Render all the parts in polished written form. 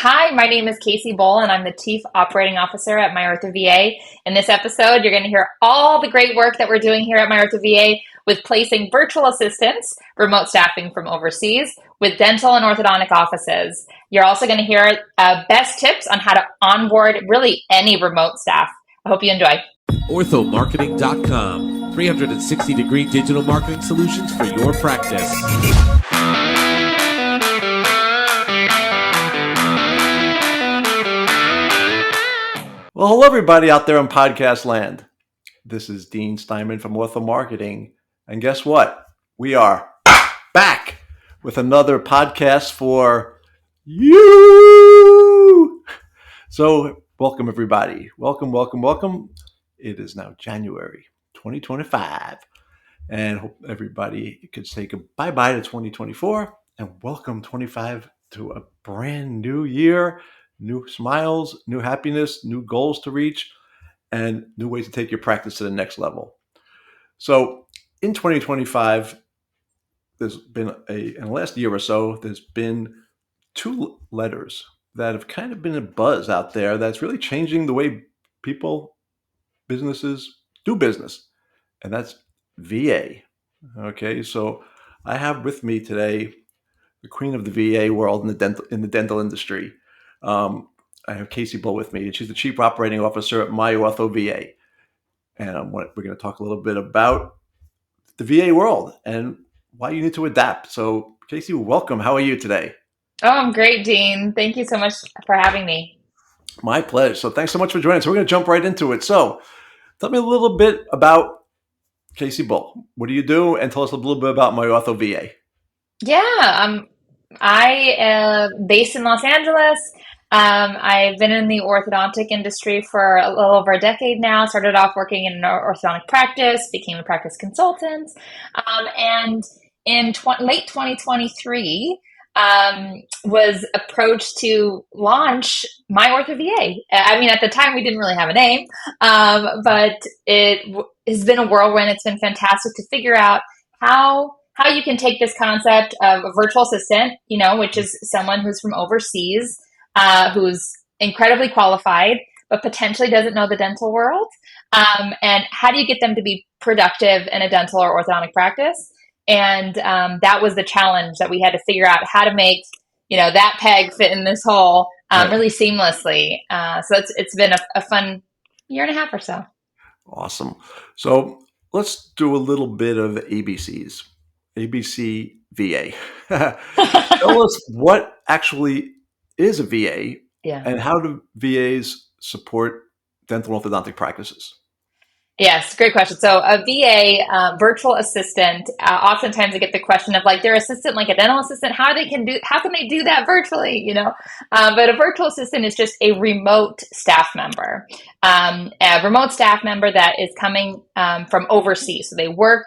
Hi, my name is Casey Bowl, and I'm the Chief Operating Officer at MyOrthoVA. In this episode, you're going to hear all the great work that we're doing here at MyOrthoVA with placing virtual assistants, remote staffing from overseas, with dental and orthodontic offices. You're also going to hear best tips on how to onboard really any remote staff. I hope you enjoy. OrthoMarketing.com, 360-degree digital marketing solutions for your practice. Well, hello, everybody out there in podcast land. This is Dean Steinman from Ortho Marketing. And guess what? We are back with another podcast for you. So welcome, everybody. Welcome, welcome, welcome. It is now January 2025. And hope everybody could say bye-bye to 2024 and welcome 25 to a brand new year. New smiles, new happiness, new goals to reach, and new ways to take your practice to the next level. So in 2025, there's been in the last year or so, there's been two letters that have kind of been a buzz out there that's really changing the way people, businesses do business. And that's VA. Okay, so I have with me today the queen of the VA world in the dental industry. I have Casey Bowl with me, and she's the Chief Operating Officer at MyOrthoVA. And we're going to talk a little bit about the VA world and why you need to adapt. So, Casey, welcome. How are you today? Oh, I'm great, Dean. Thank you so much for having me. My pleasure. So thanks so much for joining us. So we're going to jump right into it. So tell me a little bit about Casey Bowl. What do you do? And tell us a little bit about MyOrthoVA. Yeah, I am based in Los Angeles. I've been in the orthodontic industry for a little over a decade now. Started off working in an orthodontic practice, became a practice consultant, and in late 2023, was approached to launch MyOrthoVA. I mean, at the time, we didn't really have a name, but it has been a whirlwind. It's been fantastic to figure out how you can take this concept of a virtual assistant, which is someone who's from overseas, who's incredibly qualified, but potentially doesn't know the dental world. And how do you get them to be productive in a dental or orthodontic practice? And that was the challenge that we had to figure out how to make, that peg fit in this hole really seamlessly. So it's been a fun year and a half or so. Awesome. So let's do a little bit of ABCs. ABC VA. Tell us what actually is a VA and how do VAs support dental and orthodontic practices? Yes, great question. So a VA virtual assistant, oftentimes I get the question of their assistant, like a dental assistant, how can they do that virtually, but a virtual assistant is just a remote staff member, that is coming from overseas. So they work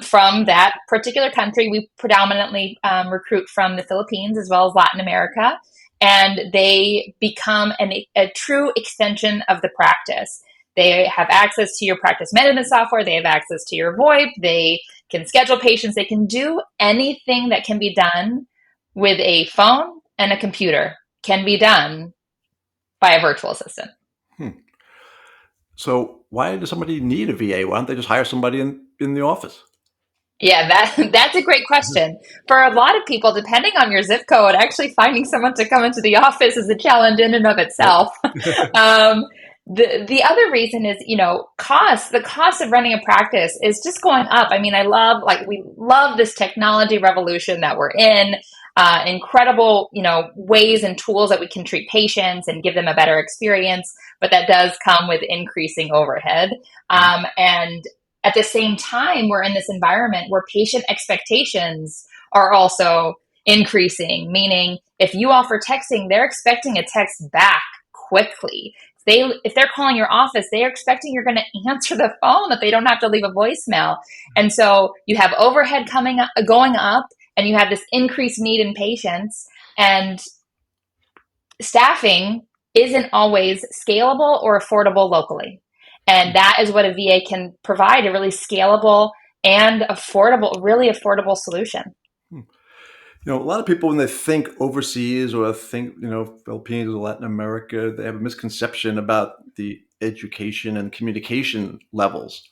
from that particular country. We predominantly recruit from the Philippines as well as Latin America, and they become a true extension of the practice. They have access to your practice management software. They have access to your VoIP. They can schedule patients. They can do anything that can be done with a phone and a computer can be done by a virtual assistant. So why does somebody need a VA? Why don't they just hire somebody in the office? Yeah, that's a great question. For a lot of people, depending on your zip code, actually finding someone to come into the office is a challenge in and of itself. The other reason is, cost. The cost of running a practice is just going up. I mean, we love this technology revolution that we're in, incredible, ways and tools that we can treat patients and give them a better experience, but that does come with increasing overhead. And at the same time, we're in this environment where patient expectations are also increasing, meaning if you offer texting, they're expecting a text back quickly. If they're calling your office, they are expecting you're going to answer the phone, that they don't have to leave a voicemail. And so you have overhead going up, and you have this increased need in patients, and staffing isn't always scalable or affordable locally. And that is what a VA can provide, a really scalable and really affordable solution. A lot of people, when they think overseas or think, Philippines or Latin America, they have a misconception about the education and communication levels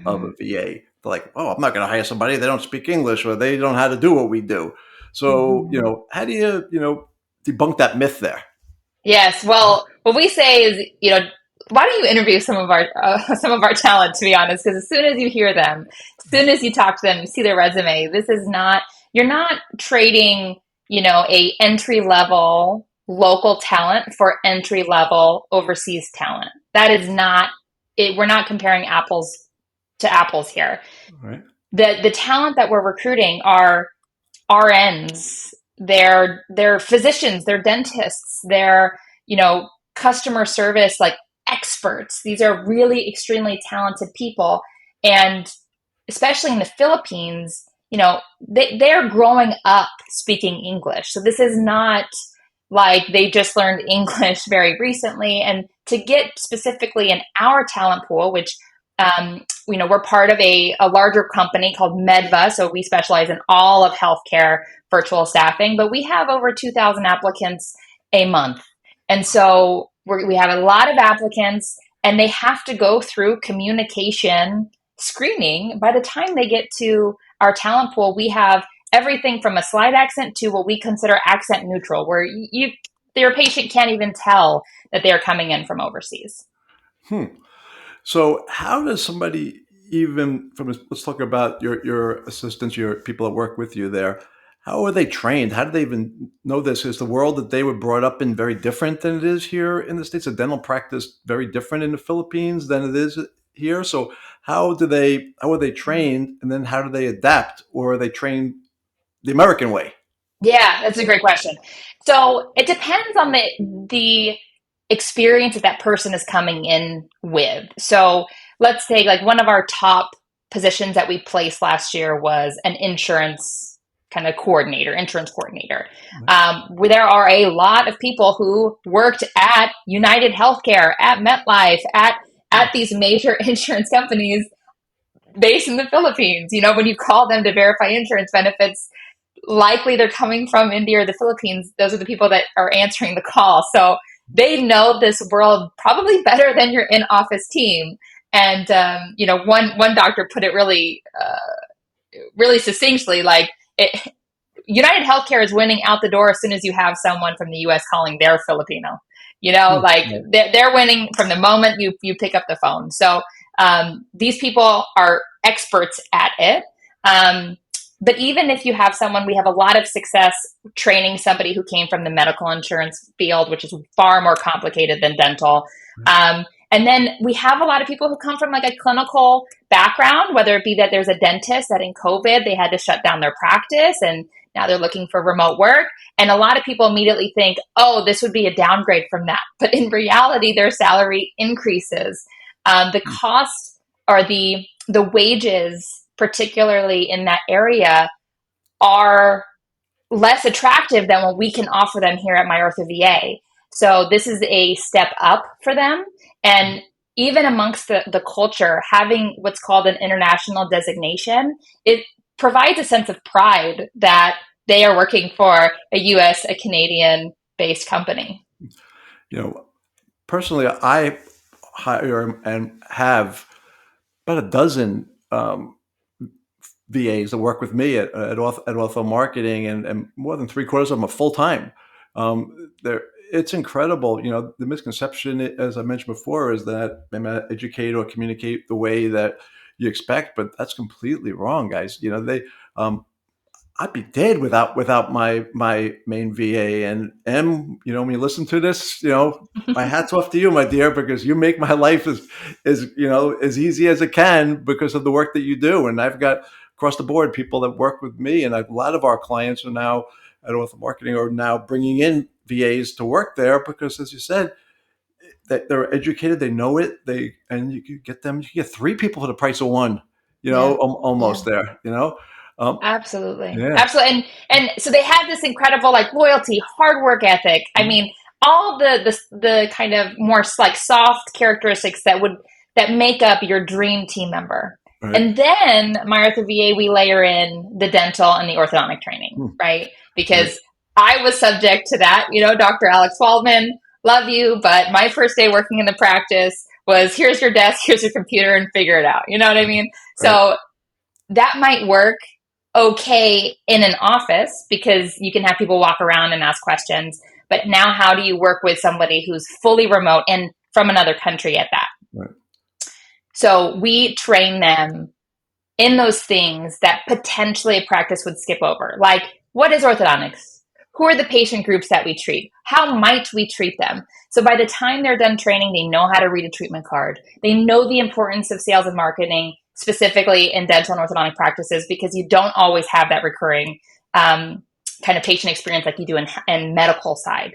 of a Hmm. VA. They're like, oh, I'm not going to hire somebody. They don't speak English or they don't know how to do what we do. So, Hmm. how do you, debunk that myth there? Yes. Well, what we say is, why don't you interview some of our talent? To be honest, because as soon as you hear them, as soon as you talk to them, you see their resume. This is not You're not trading, a entry level local talent for entry level overseas talent. That is not it. We're not comparing apples to apples here. All right. The talent that we're recruiting are RNs, they're physicians, they're dentists, they're, customer service like experts. These are really extremely talented people. And especially in the Philippines, they're growing up speaking English. So this is not like they just learned English very recently. And to get specifically in our talent pool, which we're part of a larger company called Medva, so we specialize in all of healthcare virtual staffing, but we have over 2,000 applicants a month. And so we have a lot of applicants, and they have to go through communication screening. By the time they get to our talent pool, we have everything from a slight accent to what we consider accent neutral, where your patient can't even tell that they're coming in from overseas. Hmm. So how does somebody even let's talk about your assistants, your people that work with you there. How are they trained? How do they even know this? Is the world that they were brought up in very different than it is here in the States? A dental practice very different in the Philippines than it is here. So how are they trained, and then how do they adapt, or are they trained the American way? Yeah, that's a great question. So it depends on the experience that person is coming in with. So let's say like one of our top positions that we placed last year was an insurance coordinator. Where there are a lot of people who worked at United Healthcare, at MetLife, at these major insurance companies based in the Philippines. When you call them to verify insurance benefits, likely they're coming from India or the Philippines. Those are the people that are answering the call. So they know this world probably better than your in-office team. And one doctor put it really, really succinctly, like United Healthcare is winning out the door as soon as you have someone from the U.S. calling their Filipino. Like Right. they're winning from the moment you pick up the phone. So these people are experts at it. But even if you have someone, we have a lot of success training somebody who came from the medical insurance field, which is far more complicated than dental. And then we have a lot of people who come from like a clinical background, whether it be that there's a dentist that in COVID, they had to shut down their practice and now they're looking for remote work. And a lot of people immediately think, oh, this would be a downgrade from that. But in reality, their salary increases. The cost or the wages, particularly in that area, are less attractive than what we can offer them here at MyOrthoVA. So this is a step up for them. And even amongst the culture, having what's called an international designation, it provides a sense of pride that they are working for a US, a Canadian based company. You know, Personally, I hire and have about a dozen VAs that work with me at Ortho Marketing, and more than three-quarters of them are full-time. It's incredible. The misconception, as I mentioned before, is that they may not educate or communicate the way that you expect, but that's completely wrong, guys. I'd be dead without my main VA. And when you listen to this, my hat's off to you, my dear, because you make my life as easy as it can because of the work that you do. And I've got across the board people that work with me, and a lot of our clients are now at Ortho Marketing are now bringing in VAs to work there because, as you said, that they're educated, they know it, and you can get three people for the price of one. Yeah. Yeah. Almost there. Um, Absolutely. yeah. Absolutely. And so they have this incredible like loyalty, hard work ethic. I mean, all the kind of more like soft characteristics that make up your dream team member. Right. And then MyOrthoVA, we layer in the dental and the orthodontic training, right? because I was subject to that. Dr. Alex Waldman, love you, but my first day working in the practice was, here's your desk, here's your computer, and figure it out. You know what I mean? Right. So that might work okay in an office because you can have people walk around and ask questions. But now how do you work with somebody who's fully remote and from another country at that? Right. So we train them in those things that potentially a practice would skip over. Like, what is orthodontics? Who are the patient groups that we treat? How might we treat them? So by the time they're done training, they know how to read a treatment card. They know the importance of sales and marketing, specifically in dental and orthodontic practices, because you don't always have that recurring kind of patient experience like you do in medical side.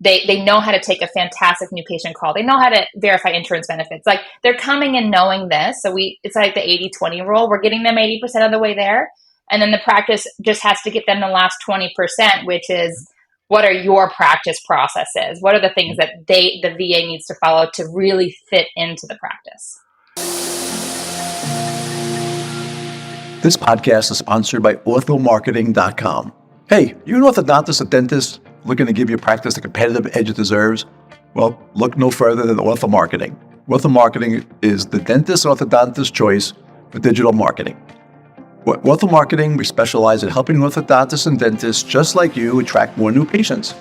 They know how to take a fantastic new patient call. They know how to verify insurance benefits. Like, they're coming in knowing this. So it's like the 80-20 rule. We're getting them 80% of the way there. And then the practice just has to get them the last 20%, which is, what are your practice processes? What are the things that the VA needs to follow to really fit into the practice? This podcast is sponsored by orthomarketing.com. Hey, you an orthodontist or dentist looking to give your practice the competitive edge it deserves? Well, look no further than Ortho Marketing. Ortho Marketing is the dentist orthodontist choice for digital marketing. At Ortho Marketing, we specialize in helping orthodontists and dentists just like you attract more new patients.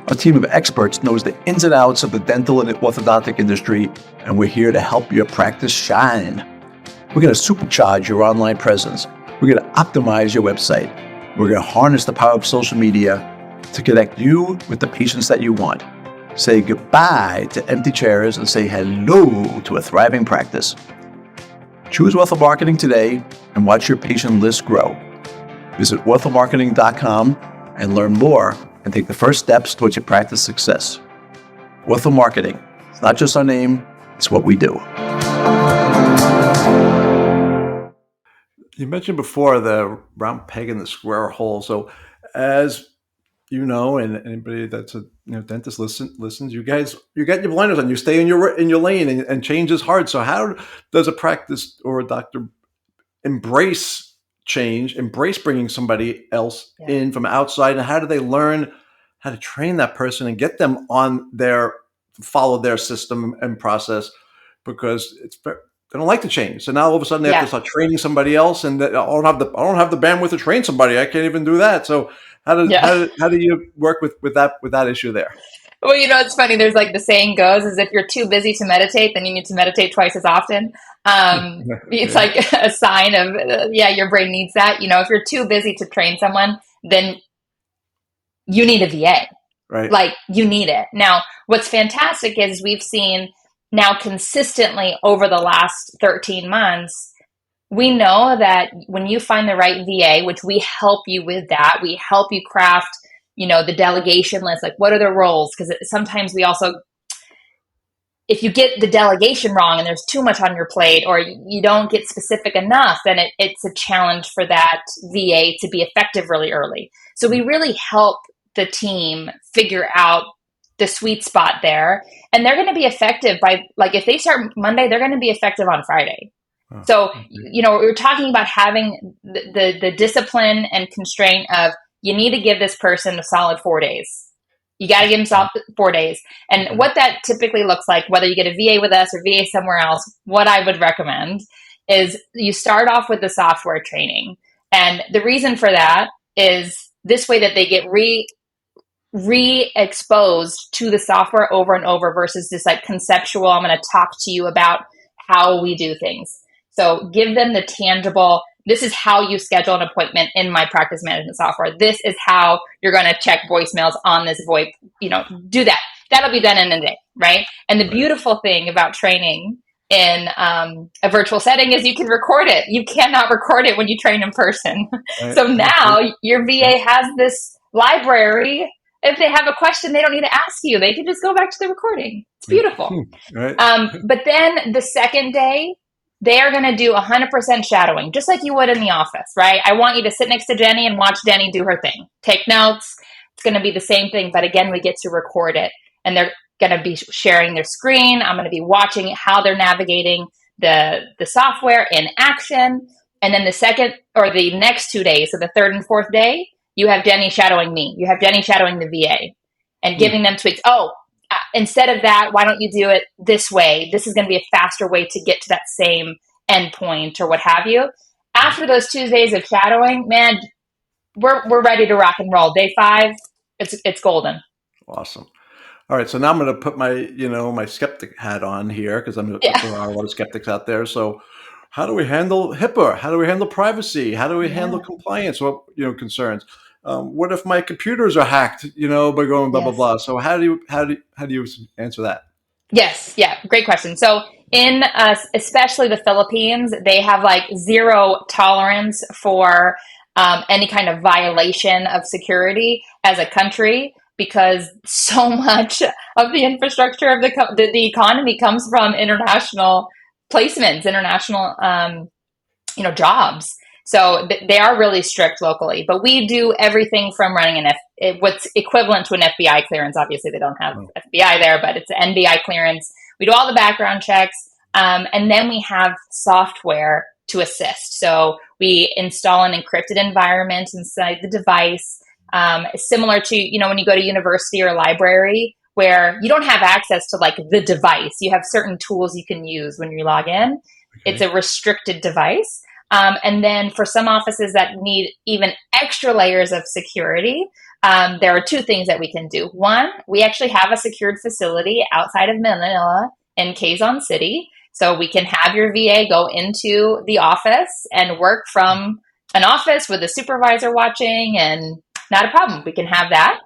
Our team of experts knows the ins and outs of the dental and orthodontic industry, and we're here to help your practice shine. We're going to supercharge your online presence. We're going to optimize your website. We're going to harness the power of social media to connect you with the patients that you want. Say goodbye to empty chairs and say hello to a thriving practice. Choose Ortho Marketing today and watch your patient list grow. Visit orthomarketing.com and learn more and take the first steps towards your practice success. Ortho Marketing. It's not just our name, it's what we do. You mentioned before the round peg in the square hole. So as you know, and anybody that's a dentist listens, you got your blinders on. You stay in your lane, and change is hard. So how does a practice or a doctor embrace change, embrace bringing somebody else in from outside, and how do they learn how to train that person and get them on follow their system and process? Because they don't like to change. So now all of a sudden they have to start training somebody else, and I don't have the bandwidth to train somebody. I can't even do that. So how do you work with that issue there? Well, it's funny. There's like the saying goes, is if you're too busy to meditate, then you need to meditate twice as often. It's like a sign of, your brain needs that. If you're too busy to train someone, then you need a VA. Right. Like, you need it. Now, what's fantastic is we've seen now consistently over the last 13 months, we know that when you find the right VA, which we help you with that, we help you craft, the delegation list, like what are the roles? Because sometimes we also, if you get the delegation wrong and there's too much on your plate, or you don't get specific enough, then it's a challenge for that VA to be effective really early. So we really help the team figure out the sweet spot there, and they're going to be effective by, like, if they start Monday, they're going to be effective on Friday. So, we're talking about having the discipline and constraint of, you need to give this person a solid 4 days. You got to give them solid 4 days. And what that typically looks like, whether you get a VA with us or VA somewhere else, what I would recommend is you start off with the software training. And the reason for that is this way that they get re-exposed to the software over and over versus this like conceptual, I'm going to talk to you about how we do things. So give them the tangible, this is how you schedule an appointment in my practice management software. This is how you're going to check voicemails on this VoIP, do that. That'll be done in a day, right? And the beautiful thing about training in a virtual setting is you can record it. You cannot record it when you train in person. Right. So now your VA has this library. If they have a question, they don't need to ask you. They can just go back to the recording. It's beautiful. Right. But then the second day, they are going to do 100% shadowing, just like you would in the office, right? I want you to sit next to Jenny and watch Jenny do her thing. Take notes. It's going to be the same thing, but again, we get to record it. And they're going to be sharing their screen. I'm going to be watching how they're navigating the software in action. And then the second or the next 2 days, so the third and fourth day, you have Jenny shadowing me. You have Jenny shadowing the VA and giving them tweaks. Instead of that, why don't you do it this way? This is going to be a faster way to get to that same endpoint or what have you. After those 2 days of shadowing, man, we're ready to rock and roll. Day 5, it's golden. Awesome. All right, so now I'm going to put my, my skeptic hat on here because there are a lot of skeptics out there. So, how do we handle HIPAA? How do we handle privacy? How do we handle compliance? What concerns? What if my computers are hacked? By going blah blah blah. So how do you answer that? Yes, yeah, great question. So in especially the Philippines, they have like zero tolerance for any kind of violation of security as a country, because so much of the infrastructure of the economy comes from international placements, international jobs. So they are really strict locally, but we do everything from running what's equivalent to an FBI clearance. Obviously, they don't have FBI there, but it's an NBI clearance. We do all the background checks, and then we have software to assist. So we install an encrypted environment inside the device, similar to when you go to university or library, where you don't have access to like the device. You have certain tools you can use when you log in. Okay. It's a restricted device. And then for some offices that need even extra layers of security, there are 2 things that we can do. One, we actually have a secured facility outside of Manila in Quezon City. So we can have your VA go into the office and work from an office with a supervisor watching, and not a problem. We can have that.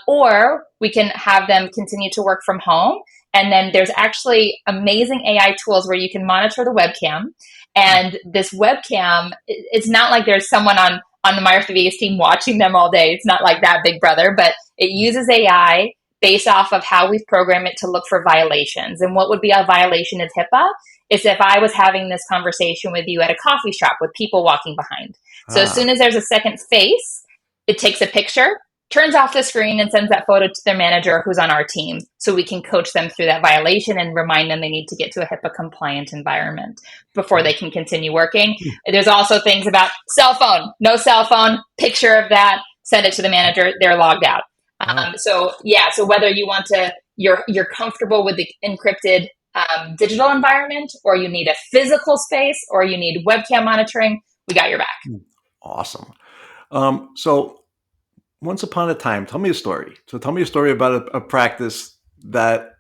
Or we can have them continue to work from home. And then there's actually amazing AI tools where you can monitor the webcam. And this webcam, it's not like there's someone on the MyOrthoVA's team watching them all day. It's not like that big brother, but it uses AI based off of how we've programmed it to look for violations. And what would be a violation of HIPAA is if I was having this conversation with you at a coffee shop with people walking behind. So as soon as there's a second face, it takes a picture, turns off the screen, and sends that photo to their manager who's on our team, so we can coach them through that violation and remind them they need to get to a HIPAA compliant environment before they can continue working. There's also things about cell phone, no cell phone, picture of that, send it to the manager, they're logged out. So whether you want to, you're comfortable with the encrypted digital environment, or you need a physical space, or you need webcam monitoring, we got your back. Awesome. So once upon a time, tell me a story. So tell me a story about a practice that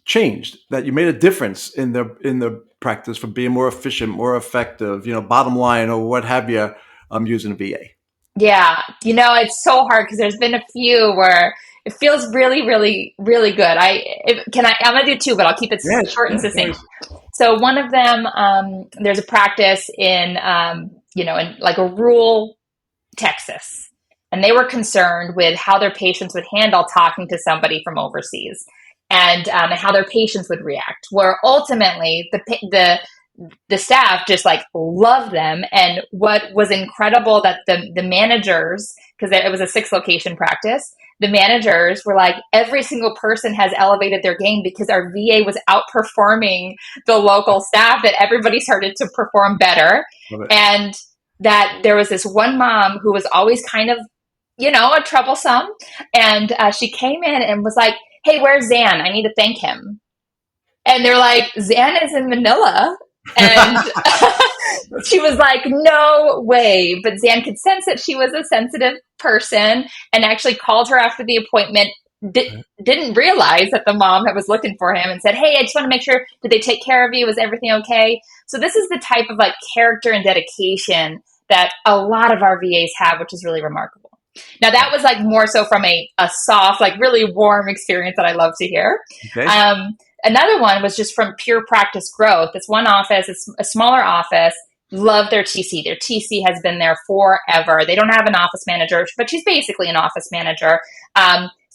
changed, that you made a difference in the practice from being more efficient, more effective, bottom line or what have you, using a VA. Yeah. It's so hard because there's been a few where it feels really, really, really good. I'm going to do 2, but I'll keep it short and succinct. So one of them, there's a practice in like a rural Texas. And they were concerned with how their patients would handle talking to somebody from overseas, and how their patients would react. Where ultimately the staff just like loved them. And what was incredible that the managers, because it was a 6-location practice, the managers were like, every single person has elevated their game because our VA was outperforming the local staff, that everybody started to perform better. And that there was this one mom who was always kind of, a troublesome. And she came in and was like, hey, where's Zan? I need to thank him. And they're like, Zan is in Manila. And she was like, no way. But Zan could sense that she was a sensitive person and actually called her after the appointment, didn't realize that the mom that was looking for him, and said, hey, I just want to make sure, did they take care of you? Was everything okay? So this is the type of like character and dedication that a lot of our VAs have, which is really remarkable. Now that was like more so from a soft, like really warm experience that I love to hear. Okay. Another one was just from pure practice growth. It's one office, it's a smaller office, love their TC. Their TC has been there forever. They don't have an office manager, but she's basically an office manager.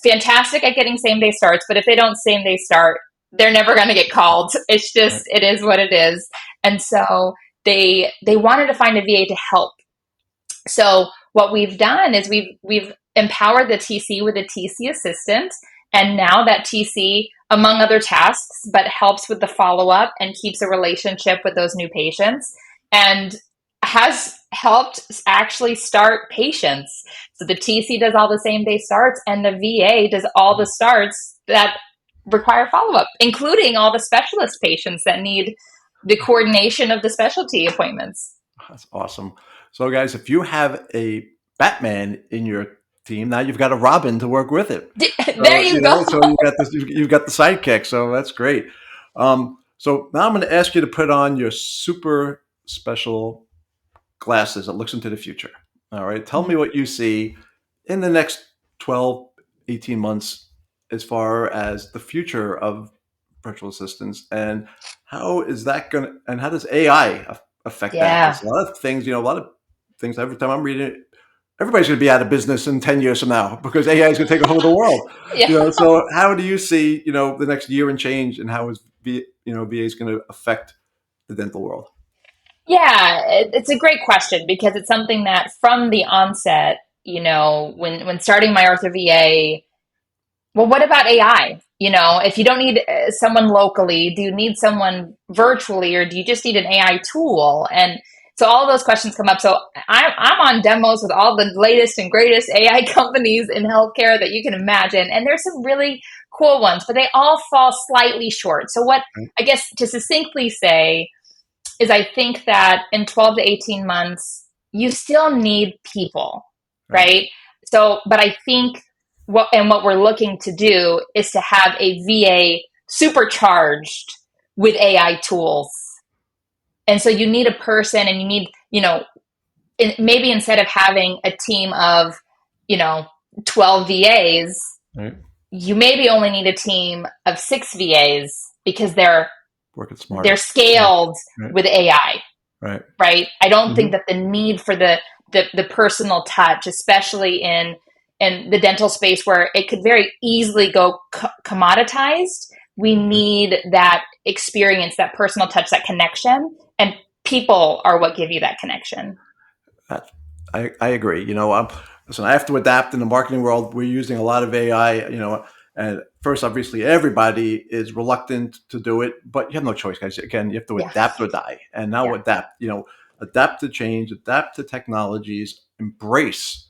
Fantastic at getting same-day starts, but if they don't same-day start, they're never going to get called. It's just, it is what it is. And so they wanted to find a VA to help. So what we've done is we've empowered the TC with a TC assistant. And now that TC, among other tasks, but helps with the follow-up and keeps a relationship with those new patients, and has helped actually start patients. So the TC does all the same day starts, and the VA does all the starts that require follow-up, including all the specialist patients that need the coordination of the specialty appointments. That's awesome. So guys, if you have a Batman in your team, now you've got a Robin to work with it. There you go. So you've got the sidekick. So that's great. So now I'm going to ask you to put on your super special glasses that looks into the future. All right. Tell me what you see in the next 12, 18 months as far as the future of virtual assistants, and how is that going to, and how does AI affect that? There's a lot of things, every time I'm reading it, everybody's going to be out of business in 10 years from now because AI is going to take a hold of the world. So how do you see, the next year and change, and how is VA is going to affect the dental world? Yeah, it's a great question because it's something that from the onset, when starting MyOrthoVA, well, what about AI? If you don't need someone locally, do you need someone virtually, or do you just need an AI tool? And so all of those questions come up. So I'm on demos with all the latest and greatest AI companies in healthcare that you can imagine. And there's some really cool ones, but they all fall slightly short. So what I guess to succinctly say is I think that in 12 to 18 months, you still need people, right? So, but I think what we're looking to do is to have a VA supercharged with AI tools. And so you need a person, and you need, maybe instead of having a team of, 12 VAs, you maybe only need a team of 6 VAs because they're working smart. They're scaled with AI. Right. I don't think that the need for the personal touch, especially in the dental space where it could very easily go commoditized, we need that experience, that personal touch, that connection, and people are what give you that connection. I agree. Listen, I have to adapt in the marketing world. We're using a lot of AI, and first, obviously, everybody is reluctant to do it, but you have no choice, guys. Again, you have to adapt or die. And now adapt, adapt to change, adapt to technologies, embrace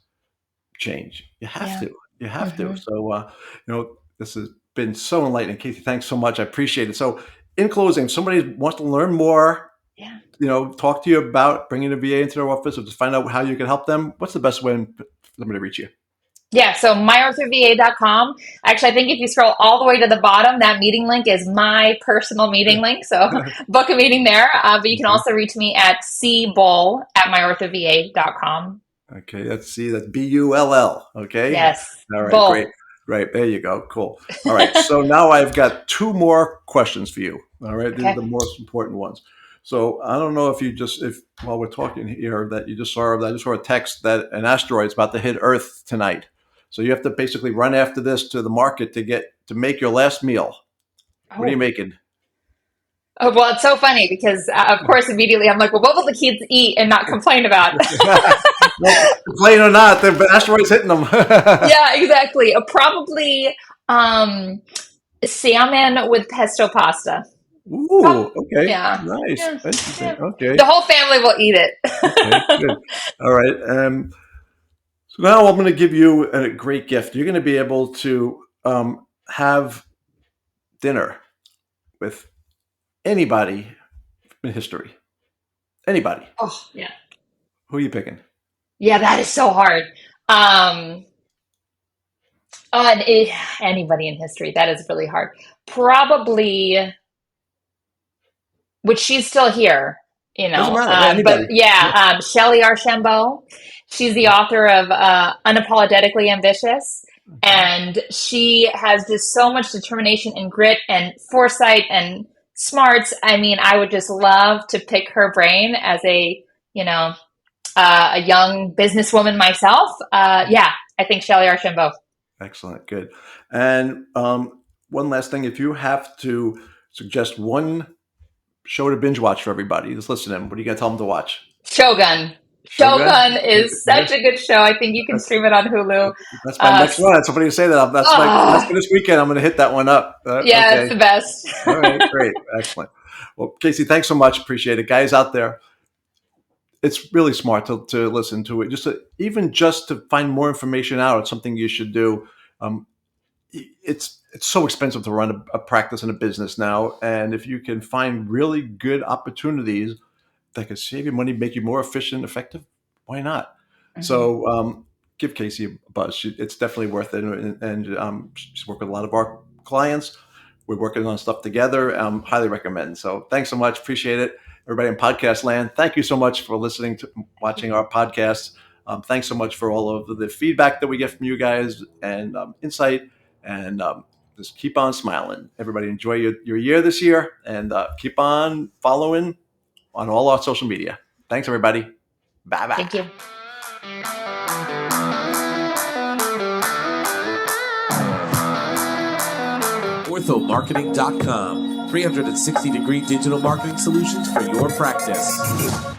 change. You have to. You have to. So, this has been so enlightening. Casey, thanks so much. I appreciate it. So in closing, if somebody wants to learn more, talk to you about bringing a VA into their office, or just find out how you can help them, what's the best way for them to reach you? Yeah, so myOrthoVA.com. Actually, I think if you scroll all the way to the bottom, that meeting link is my personal meeting link. So book a meeting there. But you can also reach me at cbull@myOrthoVA.com. Okay, that's BULL. Okay. Yes. All right. Bull. Great. Right. There you go. Cool. All right. So now I've got 2 more questions for you. All right. These are the most important ones. So I don't know if while we're talking here that you just saw, I just saw a text that an asteroid's about to hit Earth tonight. So you have to basically run after this to the market to make your last meal. What are you making? Oh, well, it's so funny because, of course, immediately I'm like, well, what will the kids eat and not complain about? Well, complain or not, the asteroid's hitting them. Yeah, exactly. Probably salmon with pesto pasta. Ooh, okay. Yeah. Nice. Yeah. Interesting. Yeah. Okay. The whole family will eat it. Okay, good. All right. So now I'm going to give you a great gift. You're going to be able to have dinner with anybody in history. Anybody. Oh, yeah. Who are you picking? Yeah, that is so hard. Anybody in history, that is really hard. Probably, which she's still here, Doesn't matter. but Shelley Archambault. She's the author of Unapologetically Ambitious, and she has just so much determination and grit and foresight and smarts. I mean, I would just love to pick her brain as a young businesswoman myself. I think Shelley Archambault. Excellent. Good. And one last thing, if you have to suggest one show to binge watch for everybody, just listen to them. What are you going to tell them to watch? Shogun. Shogun is such a good show. I think you can stream it on Hulu. That's my next one. Somebody say that. That's for this weekend. I'm going to hit that one up. It's the best. All right, great. Excellent. Well, Casey, thanks so much. Appreciate it. Guys out there, it's really smart to listen to it. Even just to find more information out, it's something you should do. It's so expensive to run a practice and a business now, and if you can find really good opportunities that could save you money, make you more efficient, effective, why not? Mhm. So give Casey a buzz. It's definitely worth it, and she's worked with a lot of our clients. We're working on stuff together. Highly recommend. So thanks so much. Appreciate it. Everybody in podcast land, thank you so much for listening to watching our podcast. Thanks so much for all of the feedback that we get from you guys and insight. And just keep on smiling. Everybody enjoy your year this year, and keep on following on all our social media. Thanks, everybody. Bye-bye. Thank you. OrthoMarketing.com. 360-degree digital marketing solutions for your practice.